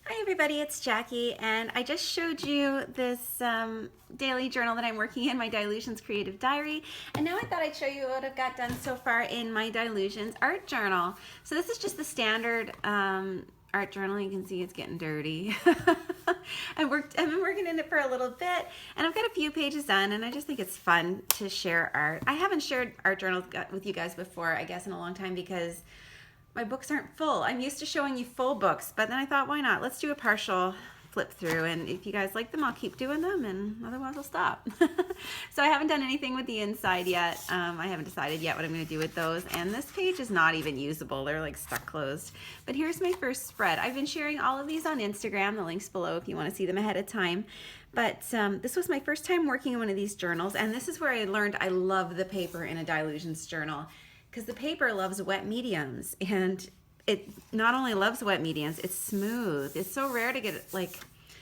Hi everybody, it's Jackie, and I just showed you this daily journal that I'm working in, my Dylusions Creative Diary, and now I thought I'd show you what I've got done so far in my Dylusions art journal. So this is just the standard art journal. You can see it's getting dirty. I've been working in it for a little bit, and I've got a few pages done, and I just think it's fun to share art. I haven't shared art journals with you guys before, I guess, in a long time because my books aren't full. I'm used to showing you full books, but then I thought, why not? Let's do a partial flip through, and if you guys like them, I'll keep doing them, and otherwise I'll stop. So I haven't done anything with the inside yet. I haven't decided yet what I'm going to do with those, and this page is not even usable. They're like stuck closed. But here's my first spread. I've been sharing all of these on Instagram, the link's below if you want to see them ahead of time. But this was my first time working in one of these journals, and this is where I learned I love the paper in a Dylusions journal, because the paper loves wet mediums, and it not only loves wet mediums, it's smooth. It's so rare to get it, like,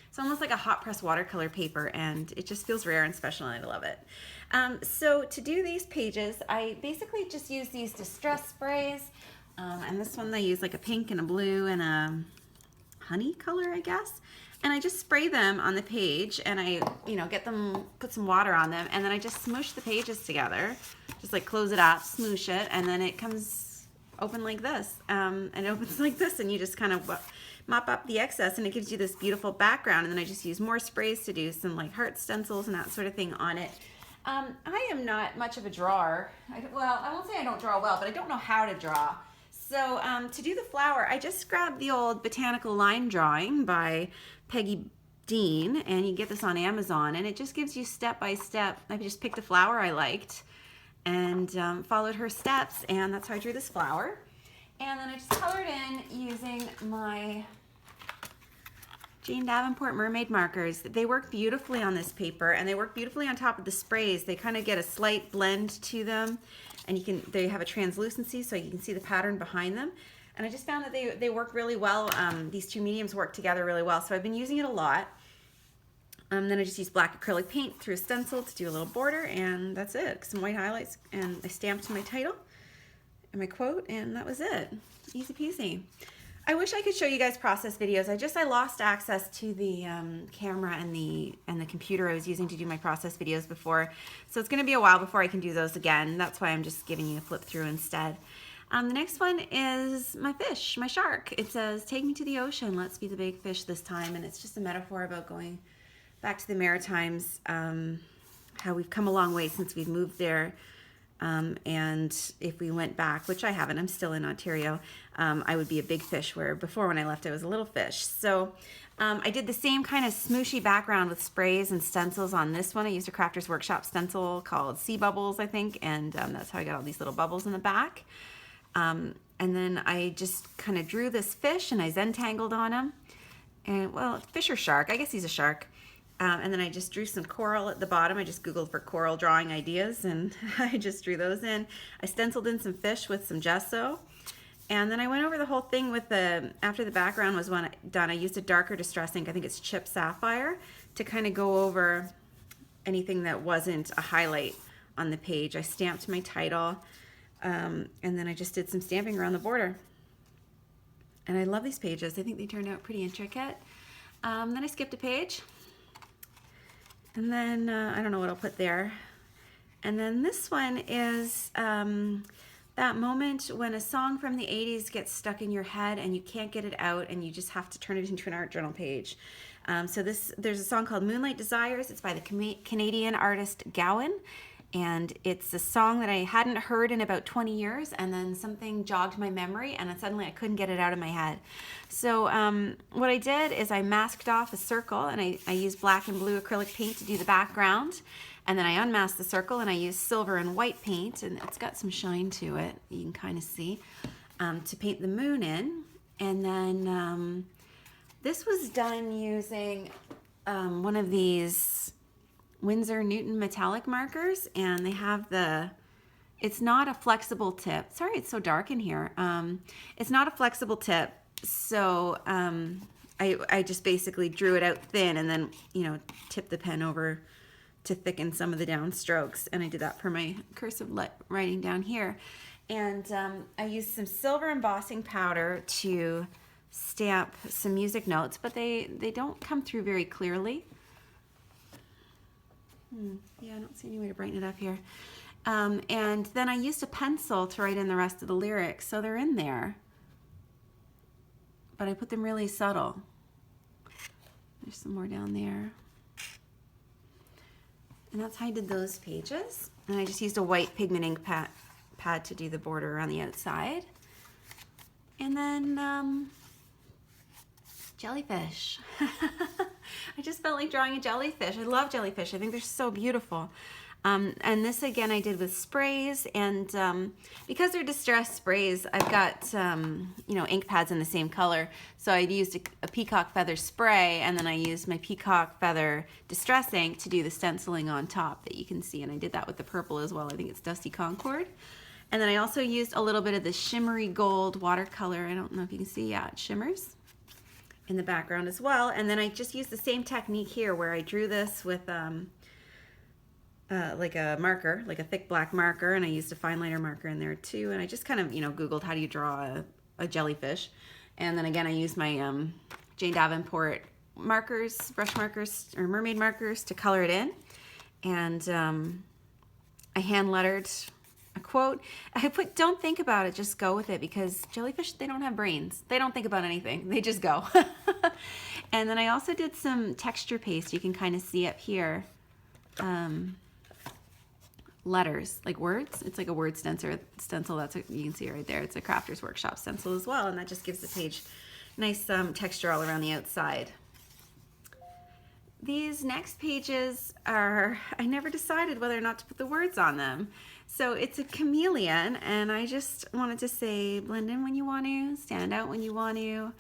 it's almost like a hot press watercolor paper, and it just feels rare and special, and I love it. So to do these pages, I basically just use these distress sprays, and this one I use like a pink and a blue and a honey color, I guess. And I just spray them on the page, and I, get them, put some water on them, and then I just smoosh the pages together. Just like close it up, smoosh it, and then it comes open like this. And it opens like this, and you just kind of mop up the excess, and it gives you this beautiful background. And then I just use more sprays to do some like heart stencils and that sort of thing on it. I am not much of a drawer. Well, I won't say I don't draw well, but I don't know how to draw. So to do the flower, I just grabbed the old Botanical Line Drawing by Peggy Dean, and you get this on Amazon, and it just gives you step by step. I just picked a flower I liked and followed her steps, and that's how I drew this flower. And then I just colored in using my Jane Davenport Mermaid markers. They work beautifully on this paper, and they work beautifully on top of the sprays. They kind of get a slight blend to them, and they have a translucency so you can see the pattern behind them. And I just found that they work really well. These two mediums work together really well, so I've been using it a lot. Then I just used black acrylic paint through a stencil to do a little border, and that's it. Some white highlights, and I stamped my title and my quote, and that was it. Easy peasy. I wish I could show you guys process videos. I lost access to the camera and the computer I was using to do my process videos before, so it's going to be a while before I can do those again. That's why I'm just giving you a flip through instead. The next one is my fish, my shark. It says, "Take me to the ocean, let's be the big fish this time," and it's just a metaphor about going back to the Maritimes, how we've come a long way since we've moved there. And if we went back, which I haven't, I'm still in Ontario, I would be a big fish, where before when I left I was a little fish. So I did the same kind of smooshy background with sprays and stencils on this one. I used a Crafter's Workshop stencil called Sea Bubbles, I think, and that's how I got all these little bubbles in the back. And then I just kind of drew this fish, and I Zentangled on him. And, well, fish or shark, I guess he's a shark. And then I just drew some coral at the bottom. I just Googled for coral drawing ideas, and I just drew those in. I stenciled in some fish with some gesso. And then I went over the whole thing with after the background was done, I used a darker distress ink, I think it's Chip Sapphire, to kind of go over anything that wasn't a highlight on the page. I stamped my title, and then I just did some stamping around the border. And I love these pages. I think they turned out pretty intricate. Then I skipped a page. And then, I don't know what I'll put there. And then this one is that moment when a song from the 80s gets stuck in your head and you can't get it out, and you just have to turn it into an art journal page. So there's a song called Moonlight Desires. It's by the Canadian artist Gowan. And it's a song that I hadn't heard in about 20 years, and then something jogged my memory, and then suddenly I couldn't get it out of my head. So what I did is I masked off a circle, and I used black and blue acrylic paint to do the background, and then I unmasked the circle, and I used silver and white paint, and it's got some shine to it, you can kind of see, to paint the moon in. And then this was done using one of these Winsor Newton metallic markers, and they have it's not a flexible tip. Sorry, it's so dark in here. It's not a flexible tip, so I just basically drew it out thin, and then tipped the pen over to thicken some of the down strokes, and I did that for my cursive writing down here. And I used some silver embossing powder to stamp some music notes, but they don't come through very clearly. Yeah, I don't see any way to brighten it up here. And then I used a pencil to write in the rest of the lyrics, so they're in there. But I put them really subtle. There's some more down there. And that's how I did those pages. And I just used a white pigment ink pad to do the border around the outside. And then jellyfish. I just felt like drawing a jellyfish. I love jellyfish. I think they're so beautiful. And this again I did with sprays, and because they're distress sprays, I've got you know, ink pads in the same color, so I used a peacock feather spray, and then I used my peacock feather distress ink to do the stenciling on top that you can see, and I did that with the purple as well. I think it's Dusty Concord. And then I also used a little bit of the shimmery gold watercolor. I don't know if you can see, yeah, it shimmers in the background as well. And then I just used the same technique here where I drew this with like a marker, like a thick black marker, and I used a fine liner marker in there too. And I just kind of, you know, Googled how do you draw a jellyfish. And then again, I used my Jane Davenport markers, brush markers, or mermaid markers to color it in. And I hand lettered a quote. I put, don't think about it, just go with it, because jellyfish, they don't have brains. They don't think about anything. They just go. And then I also did some texture paste. You can kind of see up here. Letters, like words. It's like a word stencil. That's what you can see right there. It's a Crafter's Workshop stencil as well, and that just gives the page nice texture all around the outside. These next pages are, I never decided whether or not to put the words on them. So it's a chameleon, and I just wanted to say blend in when you want to, stand out when you want to,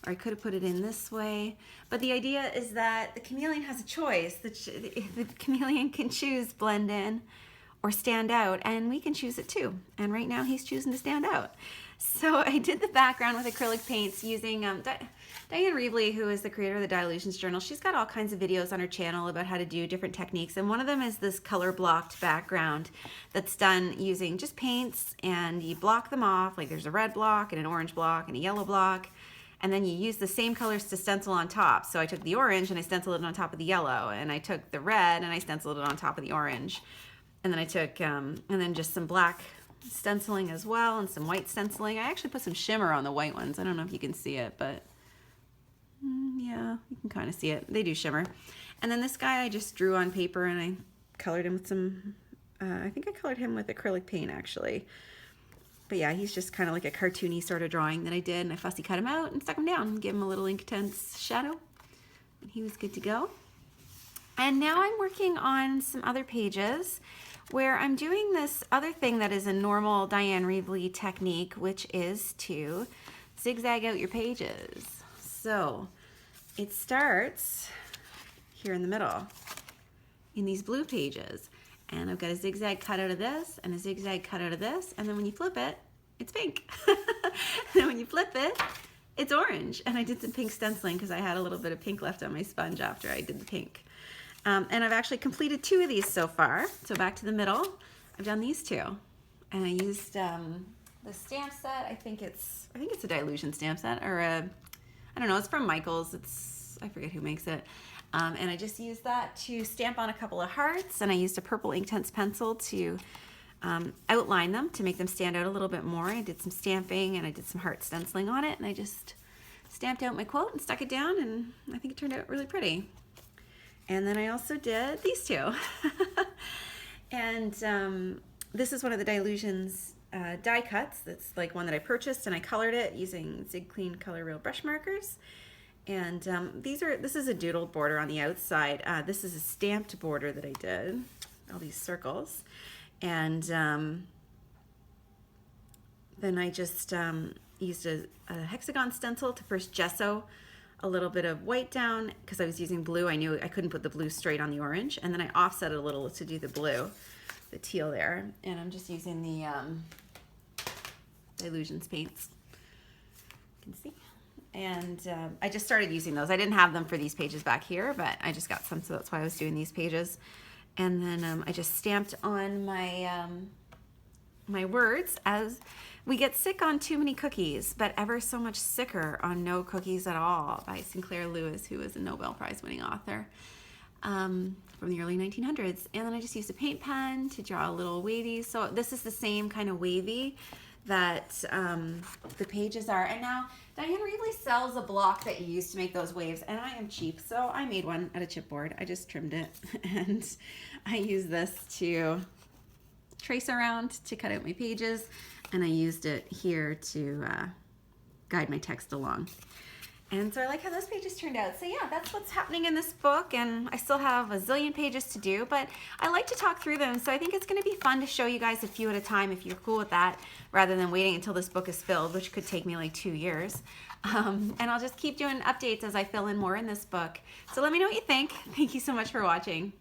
or I could have put it in this way. But the idea is that the chameleon has a choice. The chameleon can choose blend in or stand out, and we can choose it too. And right now he's choosing to stand out. So I did the background with acrylic paints using Diane Reevely, who is the creator of the Dylusions journal. She's got all kinds of videos on her channel about how to do different techniques, and one of them is this color blocked background that's done using just paints, and you block them off, like there's a red block and an orange block and a yellow block, and then you use the same colors to stencil on top. So I took the orange and I stenciled it on top of the yellow, and I took the red and I stenciled it on top of the orange. And then I took, and then just some black stenciling as well, and some white stenciling. I actually put some shimmer on the white ones. I don't know if you can see it, but yeah, you can kind of see it. They do shimmer. And then this guy I just drew on paper, and I colored him with some, I think I colored him with acrylic paint actually. But yeah, he's just kind of like a cartoony sort of drawing that I did, and I fussy cut him out and stuck him down and gave him a little Inktense shadow. And he was good to go. And now I'm working on some other pages where I'm doing this other thing that is a normal Diane Reevely technique, which is to zigzag out your pages. So it starts here in the middle in these blue pages, and I've got a zigzag cut out of this and a zigzag cut out of this, and then when you flip it, it's pink. And then when you flip it, it's orange. And I did some pink stenciling because I had a little bit of pink left on my sponge after I did the pink. And I've actually completed 2 of these so far. So back to the middle, I've done these 2. And I used the stamp set. I think it's a Dylusion stamp set, or I don't know, it's from Michaels. I forget who makes it. And I just used that to stamp on a couple of hearts, and I used a purple Inktense pencil to outline them to make them stand out a little bit more. I did some stamping, and I did some heart stenciling on it, and I just stamped out my quote and stuck it down, and I think it turned out really pretty. And then I also did these 2. And this is one of the Dylusions die cuts. That's like one that I purchased, and I colored it using Zig Clean Color Real brush markers. And this is a doodled border on the outside. This is a stamped border that I did, all these circles. And then I just used a hexagon stencil to first gesso a little bit of white down, because I was using blue. I knew I couldn't put the blue straight on the orange, and then I offset it a little to do the blue, the teal there. And I'm just using the Dylusions paints, you can see. And I just started using those. I didn't have them for these pages back here, but I just got some, so that's why I was doing these pages. And then I just stamped on my my words as We Get Sick on Too Many Cookies, but Ever So Much Sicker on No Cookies at All by Sinclair Lewis, who is a Nobel Prize winning author from the early 1900s. And then I just used a paint pen to draw a little wavy. So this is the same kind of wavy that the pages are. And now Diane Reevely sells a block that you use to make those waves, and I am cheap, so I made one at a chipboard. I just trimmed it, and I use this to trace around to cut out my pages, and I used it here to guide my text along. And so I like how those pages turned out. So yeah, that's what's happening in this book, and I still have a zillion pages to do, but I like to talk through them, so I think it's gonna be fun to show you guys a few at a time if you're cool with that, rather than waiting until this book is filled, which could take me like 2 years. And I'll just keep doing updates as I fill in more in this book. So let me know what you think. Thank you so much for watching.